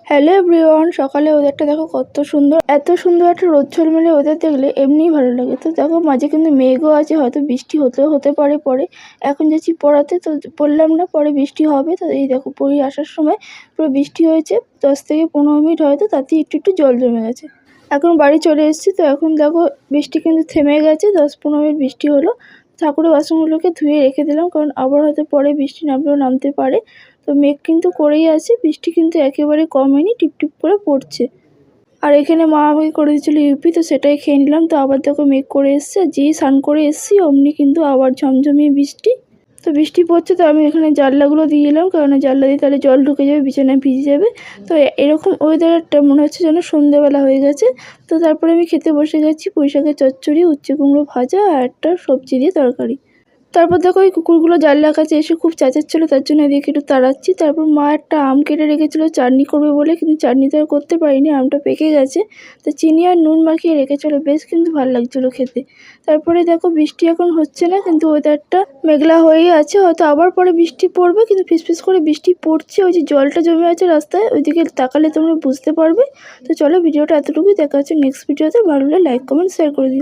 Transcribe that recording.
Hello everyone, সকালে ওয়েদারটা দেখো কত সুন্দর। এত সুন্দর একটা রোদ ঝলমলে ওয়েদার দেখলে এমনিই ভালো লাগে। তো দেখো মাঝে কিন্তু মেঘও আছে, হয়তো বৃষ্টি হতে পারে পরে। এখন যাচ্ছি পড়াতে, তো বললাম না পরে বৃষ্টি হবে। তো এই দেখো পড়ি আসার সময় পুরো বৃষ্টি হয়েছে, 10 থেকে 15 মিনিট হয়তো, তাতেই একটু একটু জল জমে গেছে। এখন বাড়ি চলে এসেছি, তো এখন দেখো বৃষ্টি কিন্তু থেমে গেছে। 10-15 মিনিট বৃষ্টি হলো। ঠাকুরের বাসনগুলোকে ধুয়ে রেখে দিলাম, কারণ আবার হয়তো পরে বৃষ্টি নামতে পারে। তো মেঘ কিন্তু করেই আছে, বৃষ্টি কিন্তু একেবারে কমেনি, টিপটিপ করে পড়ছে। আর এখানে মা আমাকে করে দিয়েছিল ইউপি, তো সেটাই খেয়ে নিলাম। তো আবার দেখো মেঘ করে এসছে, যেই স্নান করে এসছি অমনি কিন্তু আবার ঝমঝমিয়ে বৃষ্টি। তো বৃষ্টি পড়ছে, তো আমি এখানে জানলাগুলো দিয়ে এলাম, কারণ জানলা দিয়ে তাহলে জল ঢুকে যাবে, বিছানায় ভিজে যাবে। তো এরকম ওয়েদারটা মনে হচ্ছে যেন সন্ধ্যেবেলা হয়ে গেছে। তো তারপরে আমি খেতে বসে গেছি পুঁই শাকের চচ্চড়ি, উচ্ছে কুমড়ো ভাজা আর একটা সবজি দিয়ে তরকারি। তারপর দেখো এই কুকুরগুলো জানলার কাছে এসে খুব চেঁচাচ্ছিল, তার জন্য এদিকে একটু তাড়াচ্ছি। তারপর মা একটা আম কেটে রেখেছিল চাটনি করবে বলে, কিন্তু চাটনি তো আর করতে পারিনি, আমটা পেকে গেছে। তো চিনি আর নুন মাখিয়ে রেখেছিল, বেশ কিন্তু ভালো লাগছিল খেতে। তারপরে দেখো বৃষ্টি এখন হচ্ছে না, কিন্তু ওয়েদারটা মেঘলা হয়েই আছে, হয়তো আবার পরে বৃষ্টি পড়বে, কিন্তু ফিসফিস করে বৃষ্টি পড়ছে। ওই যে জলটা জমে আছে রাস্তায়, ওইদিকে তাকালে তোমরা বুঝতে পারবে। তো চলো ভিডিওটা এতটুকুই, দেখা হচ্ছে নেক্সট ভিডিওতে। ভালো লাগলে লাইক কমেন্ট শেয়ার করে দিও।